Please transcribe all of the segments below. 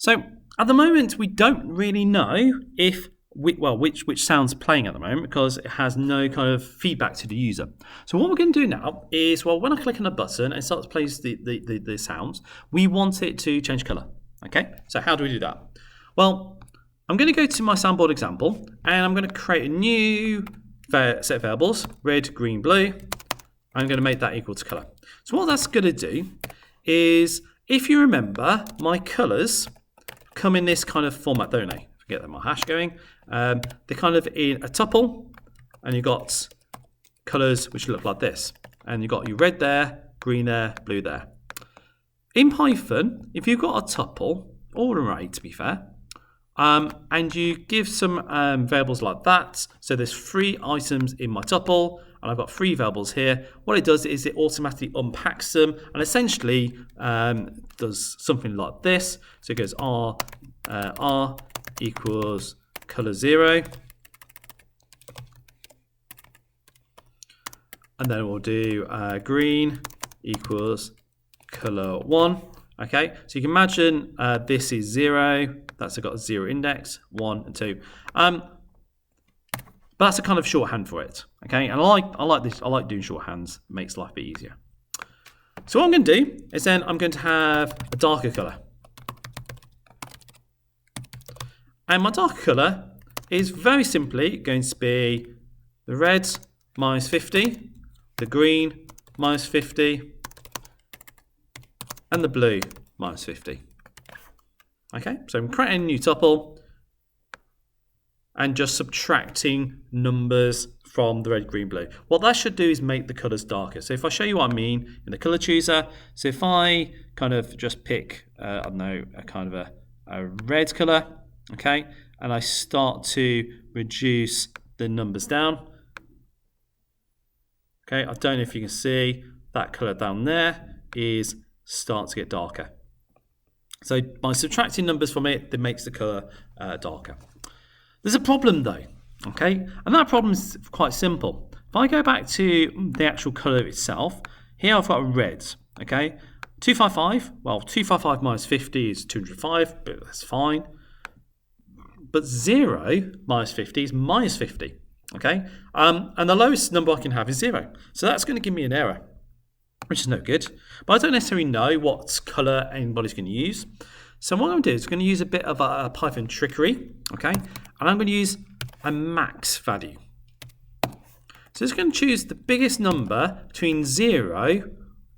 So at the moment, we don't really know if which sound's playing at the moment because it has no kind of feedback to the user. So what we're going to do now is, well, when I click on a button and it starts to play the sounds, we want it to change color. Okay, so how do we do that? Well, I'm going to go to my soundboard example and I'm going to create a new set of variables, red, green, blue. I'm going to make that equal to color. So what that's going to do is, if you remember, my colors come in this kind of format, don't they? Forget that my hash going. They're kind of in a tuple, and you've got colors which look like this. And you've got your red there, green there, blue there. In Python, if you've got a tuple, or an array to be fair, and you give some variables like that, so there's 3 items in my tuple, and I've got 3 variables here. What it does is it automatically unpacks them and essentially does something like this. So it goes R equals color 0, and then we'll do green equals color 1. Okay, so you can imagine this is 0. That's got a 0 index, 1 and 2. But that's a kind of shorthand for it. Okay, and I like this. I like doing shorthands. It makes life a bit easier. So what I'm going to do is then I'm going to have a darker color. And my darker color is very simply going to be the red minus 50, the green minus 50, and the blue minus 50. Okay, so I'm creating a new tuple and just subtracting numbers from the red, green, blue. What that should do is make the colors darker. So if I show you what I mean in the color chooser, so if I kind of just pick, I don't know, a kind of a red color, okay, and I start to reduce the numbers down. Okay, I don't know if you can see that color down there is start to get darker. So by subtracting numbers from it, it makes the color darker. There's a problem though, okay? And that problem is quite simple. If I go back to the actual color itself, here I've got a red, okay? 255, well, 255 minus 50 is 205, but that's fine. But 0 minus 50 is minus 50, okay? And the lowest number I can have is 0. So that's going to give me an error, which is no good. But I don't necessarily know what color anybody's going to use. So what I'm going to do is I'm going to use a bit of a Python trickery, okay? And I'm going to use a max value. So it's going to choose the biggest number between 0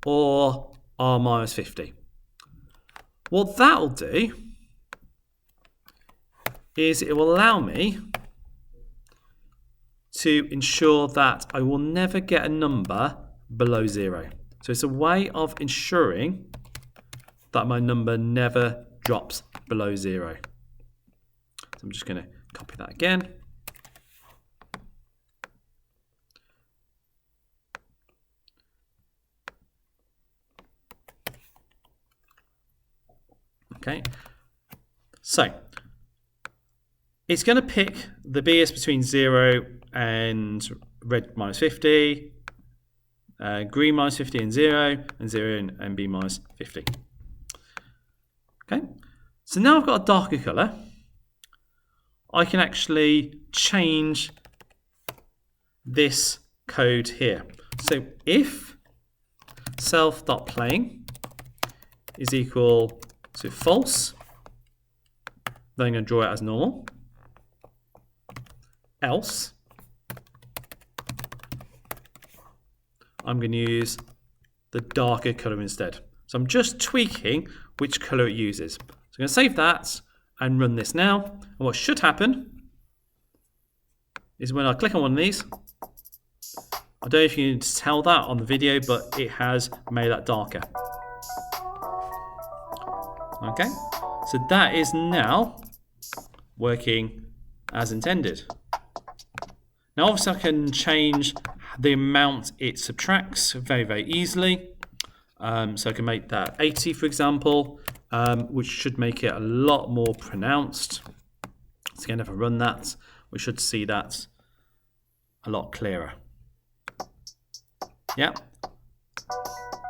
or R minus 50. What that'll do is it will allow me to ensure that I will never get a number below 0. So it's a way of ensuring that my number never drops below 0. So I'm just going to copy that again. Okay. So it's going to pick the biggest between 0 and red minus 50, green minus 50 and 0 and B minus 50. Okay, so now I've got a darker color. I can actually change this code here. So if self.playing is equal to false, then I'm going to draw it as normal. Else, I'm going to use the darker color instead. So I'm just tweaking which color it uses. So I'm going to save that and run this now. And what should happen is when I click on one of these, I don't know if you can tell that on the video, but it has made that darker. Okay, so that is now working as intended. Now obviously I can change the amount it subtracts very, very easily. So I can make that 80, for example, which should make it a lot more pronounced. So again, if I run that, we should see that a lot clearer. Yeah.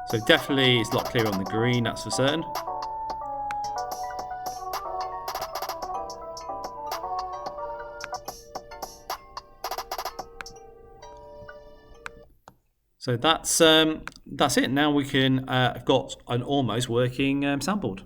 So definitely it's a lot clearer on the green, that's for certain. So that's it. Now we can have got an almost working soundboard.